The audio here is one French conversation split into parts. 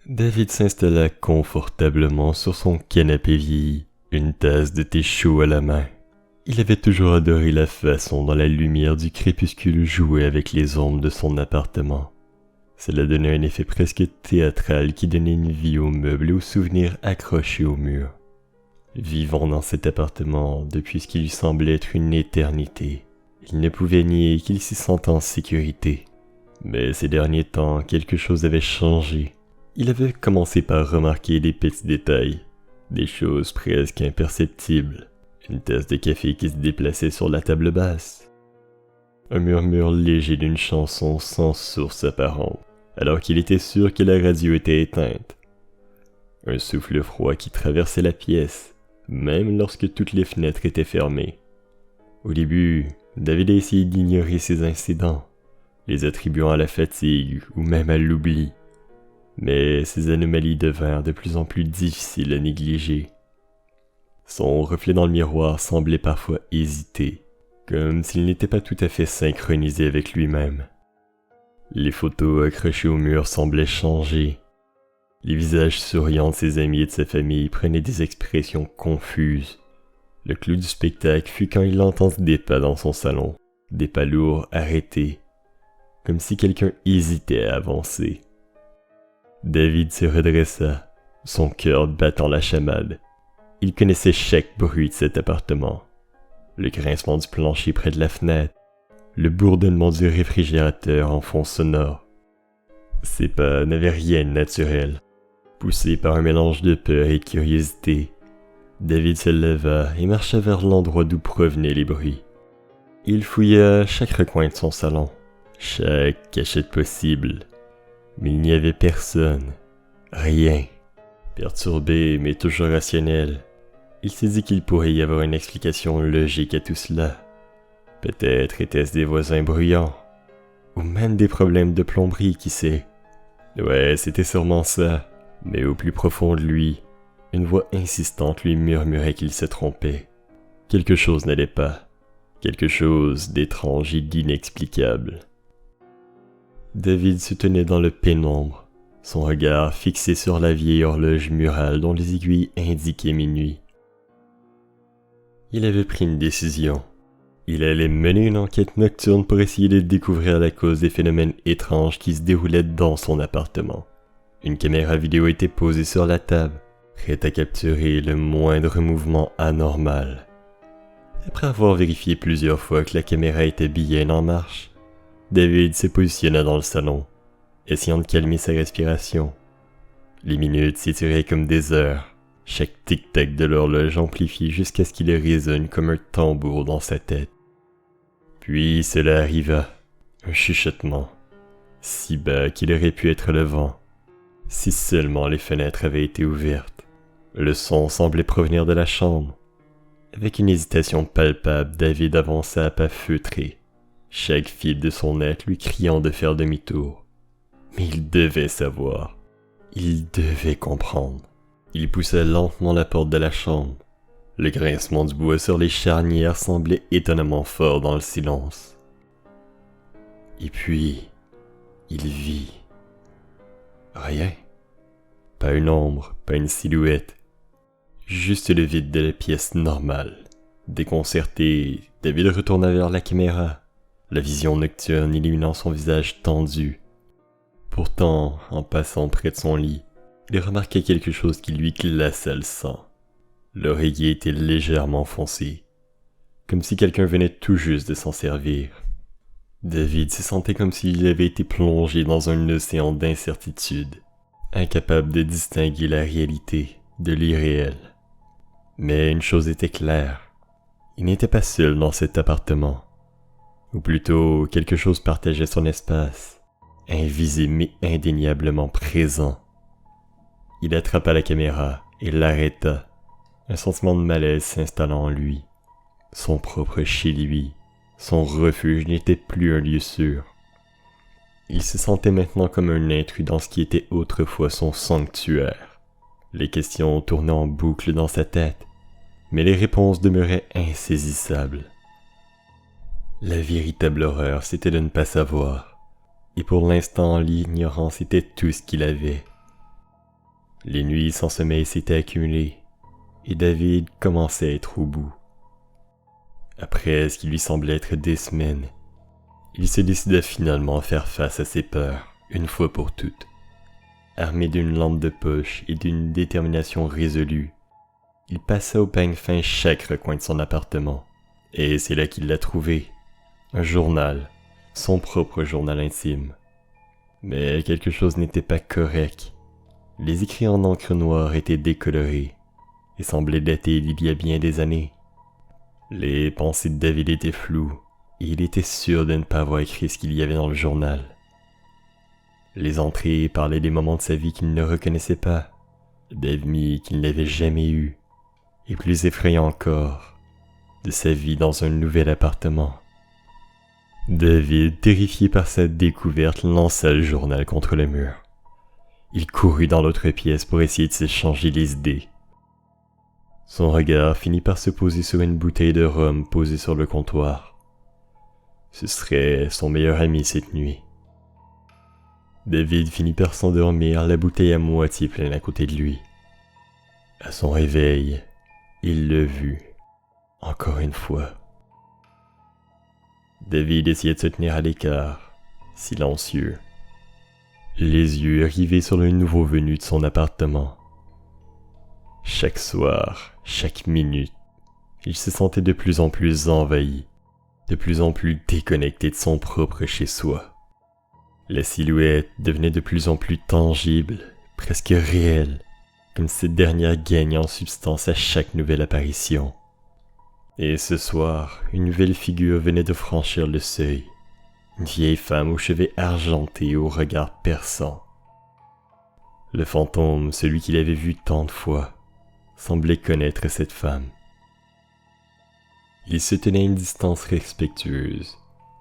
David s'installa confortablement sur son canapé vieilli, une tasse de thé chaud à la main. Il avait toujours adoré la façon dont la lumière du crépuscule jouait avec les ombres de son appartement. Cela donnait un effet presque théâtral qui donnait une vie aux meubles et aux souvenirs accrochés au mur. Vivant dans cet appartement depuis ce qui lui semblait être une éternité, il ne pouvait nier qu'il s'y sentait en sécurité. Mais ces derniers temps, quelque chose avait changé. Il avait commencé par remarquer des petits détails, des choses presque imperceptibles. Une tasse de café qui se déplaçait sur la table basse. Un murmure léger d'une chanson sans source apparente, alors qu'il était sûr que la radio était éteinte. Un souffle froid qui traversait la pièce, même lorsque toutes les fenêtres étaient fermées. Au début, David a essayé d'ignorer ces incidents, les attribuant à la fatigue ou même à l'oubli. Mais ces anomalies devinrent de plus en plus difficiles à négliger. Son reflet dans le miroir semblait parfois hésiter, comme s'il n'était pas tout à fait synchronisé avec lui-même. Les photos accrochées au mur semblaient changer. Les visages souriants de ses amis et de sa famille prenaient des expressions confuses. Le clou du spectacle fut quand il entendit des pas dans son salon, des pas lourds arrêtés, comme si quelqu'un hésitait à avancer. David se redressa, son cœur battant la chamade. Il connaissait chaque bruit de cet appartement. Le grincement du plancher près de la fenêtre, le bourdonnement du réfrigérateur en fond sonore. Ces pas n'avaient rien de naturel. Poussé par un mélange de peur et de curiosité, David se leva et marcha vers l'endroit d'où provenaient les bruits. Il fouilla chaque recoin de son salon, chaque cachette possible, mais il n'y avait personne, rien. Perturbé mais toujours rationnel, il s'est dit qu'il pourrait y avoir une explication logique à tout cela. Peut-être étaient-ce des voisins bruyants, ou même des problèmes de plomberie, qui sait. Ouais, c'était sûrement ça, mais au plus profond de lui, une voix insistante lui murmurait qu'il se trompait. Quelque chose n'allait pas, quelque chose d'étrange et d'inexplicable. David se tenait dans le pénombre, son regard fixé sur la vieille horloge murale dont les aiguilles indiquaient minuit. Il avait pris une décision. Il allait mener une enquête nocturne pour essayer de découvrir la cause des phénomènes étranges qui se déroulaient dans son appartement. Une caméra vidéo était posée sur la table, prête à capturer le moindre mouvement anormal. Après avoir vérifié plusieurs fois que la caméra était bien en marche, David se positionna dans le salon, essayant de calmer sa respiration. Les minutes s'étiraient comme des heures, chaque tic-tac de l'horloge amplifié jusqu'à ce qu'il résonne comme un tambour dans sa tête. Puis cela arriva, un chuchotement, si bas qu'il aurait pu être le vent, si seulement les fenêtres avaient été ouvertes. Le son semblait provenir de la chambre. Avec une hésitation palpable, David avança à pas feutrés, chaque fibre de son être lui criant de faire demi-tour. Mais il devait savoir. Il devait comprendre. Il poussa lentement la porte de la chambre. Le grincement du bois sur les charnières semblait étonnamment fort dans le silence. Et puis, il vit. Rien. Pas une ombre, pas une silhouette. Juste le vide de la pièce normale. Déconcerté, David retourna vers la caméra, la vision nocturne illuminant son visage tendu. Pourtant, en passant près de son lit, il remarqua quelque chose qui lui glaça le sang. L'oreiller était légèrement foncé, comme si quelqu'un venait tout juste de s'en servir. David se sentait comme s'il avait été plongé dans un océan d'incertitude, incapable de distinguer la réalité de l'irréel. Mais une chose était claire, il n'était pas seul dans cet appartement. Ou plutôt, quelque chose partageait son espace, invisible mais indéniablement présent. Il attrapa la caméra et l'arrêta, un sentiment de malaise s'installant en lui. Son propre chez lui, son refuge n'était plus un lieu sûr. Il se sentait maintenant comme un intrus dans ce qui était autrefois son sanctuaire. Les questions tournaient en boucle dans sa tête, mais les réponses demeuraient insaisissables. La véritable horreur, c'était de ne pas savoir, et pour l'instant, l'ignorance était tout ce qu'il avait. Les nuits sans sommeil s'étaient accumulées, et David commençait à être au bout. Après ce qui lui semblait être des semaines, il se décida finalement à faire face à ses peurs, une fois pour toutes. Armé d'une lampe de poche et d'une détermination résolue, il passa au peigne fin chaque recoin de son appartement. Et c'est là qu'il l'a trouvé. Un journal, son propre journal intime. Mais quelque chose n'était pas correct. Les écrits en encre noire étaient décolorés et semblaient dater d'il y a bien des années. Les pensées de David étaient floues et il était sûr de ne pas avoir écrit ce qu'il y avait dans le journal. Les entrées parlaient des moments de sa vie qu'il ne reconnaissait pas, d'amis qu'il n'avait jamais eus, et plus effrayant encore, de sa vie dans un nouvel appartement. David, terrifié par sa découverte, lança le journal contre le mur. Il courut dans l'autre pièce pour essayer de s'échanger les idées. Son regard finit par se poser sur une bouteille de rhum posée sur le comptoir. Ce serait son meilleur ami cette nuit. David finit par s'endormir, la bouteille à moitié pleine à côté de lui. À son réveil, il le vit, encore une fois. David essayait de se tenir à l'écart, silencieux, les yeux rivés sur le nouveau venu de son appartement. Chaque soir, chaque minute, il se sentait de plus en plus envahi, de plus en plus déconnecté de son propre chez-soi. La silhouette devenait de plus en plus tangible, presque réelle, comme si cette dernière gagnait en substance à chaque nouvelle apparition. Et ce soir, une nouvelle figure venait de franchir le seuil. Une vieille femme aux cheveux argentés et au regard perçant. Le fantôme, celui qu'il avait vu tant de fois, semblait connaître cette femme. Il se tenait à une distance respectueuse,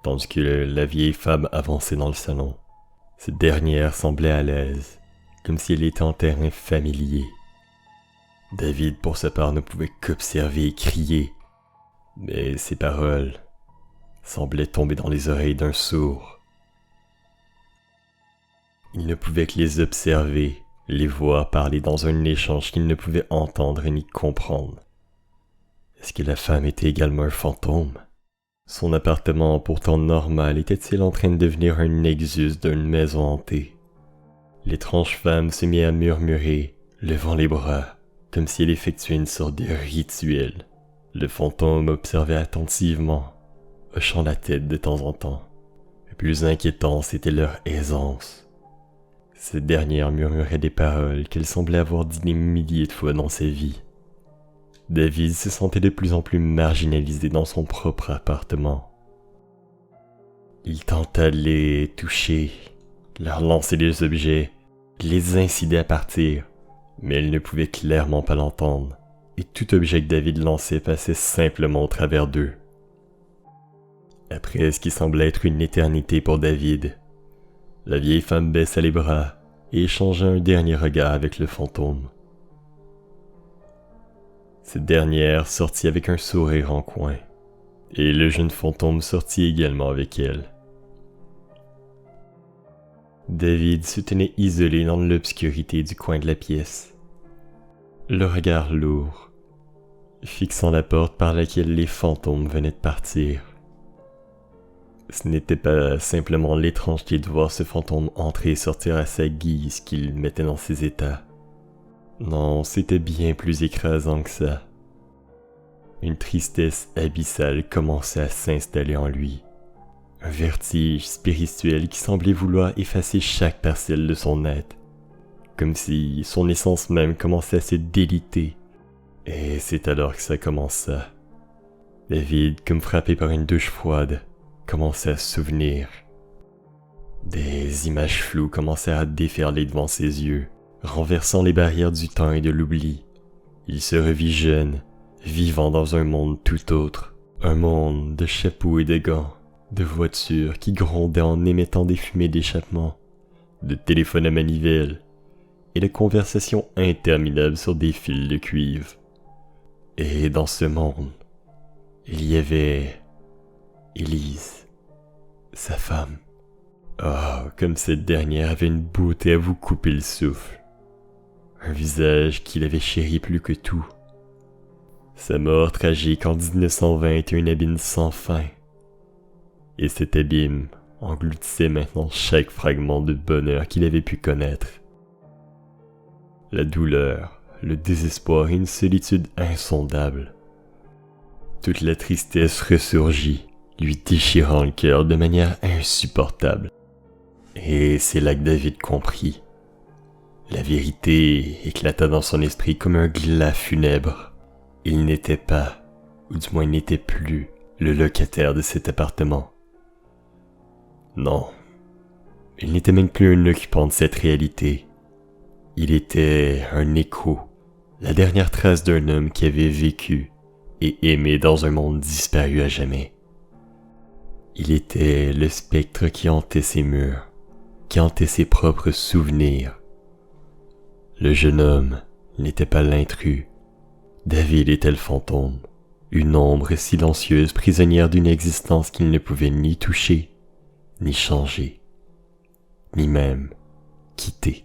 tandis que la vieille femme avançait dans le salon. Cette dernière semblait à l'aise, comme si elle était en terrain familier. David, pour sa part, ne pouvait qu'observer et crier, mais ses paroles semblaient tomber dans les oreilles d'un sourd. Il ne pouvait que les observer, les voir parler dans un échange qu'il ne pouvait entendre ni comprendre. Est-ce que la femme était également un fantôme? Son appartement, pourtant normal, était-il en train de devenir un nexus d'une maison hantée? L'étrange femme se mit à murmurer, levant les bras, comme si elle effectuait une sorte de rituel. Le fantôme observait attentivement, hochant la tête de temps en temps. Le plus inquiétant, c'était leur aisance. Cette dernière murmurait des paroles qu'elle semblait avoir dites des milliers de fois dans sa vie. David se sentait de plus en plus marginalisé dans son propre appartement. Il tenta de les toucher, leur lancer des objets, les inciter à partir, mais elle ne pouvait clairement pas l'entendre, et tout objet que David lançait passait simplement au travers d'eux. Après ce qui semblait être une éternité pour David, la vieille femme baissa les bras et échangea un dernier regard avec le fantôme. Cette dernière sortit avec un sourire en coin, et le jeune fantôme sortit également avec elle. David se tenait isolé dans l'obscurité du coin de la pièce, le regard lourd, fixant la porte par laquelle les fantômes venaient de partir. Ce n'était pas simplement l'étrangeté de voir ce fantôme entrer et sortir à sa guise qui le mettait dans ses états. Non, c'était bien plus écrasant que ça. Une tristesse abyssale commençait à s'installer en lui. Un vertige spirituel qui semblait vouloir effacer chaque parcelle de son être, comme si son essence même commençait à se déliter. Et c'est alors que ça commença. David, comme frappé par une douche froide, commençait à se souvenir. Des images floues commençèrent à déferler devant ses yeux, renversant les barrières du temps et de l'oubli. Il se revit jeune, vivant dans un monde tout autre, un monde de chapeaux et de gants, de voitures qui grondaient en émettant des fumées d'échappement, de téléphones à manivelle et de conversations interminables sur des fils de cuivre. Et dans ce monde, il y avait Élise, sa femme. Oh, comme cette dernière avait une beauté à vous couper le souffle. un visage qu'il avait chéri plus que tout. Sa mort tragique en 1920 était un abîme sans fin. Et cet abîme engloutissait maintenant chaque fragment de bonheur qu'il avait pu connaître. La douleur, le désespoir et une solitude insondable. Toute la tristesse ressurgit, lui déchirant le cœur de manière insupportable. Et c'est là que David comprit. La vérité éclata dans son esprit comme un glas funèbre. Il n'était pas, ou du moins il n'était plus, le locataire de cet appartement. Non, il n'était même plus un occupant de cette réalité. Il était un écho, la dernière trace d'un homme qui avait vécu et aimé dans un monde disparu à jamais. Il était le spectre qui hantait ses murs, qui hantait ses propres souvenirs. Le jeune homme n'était pas l'intrus. David était le fantôme, une ombre silencieuse prisonnière d'une existence qu'il ne pouvait ni toucher, ni changer, ni même quitter.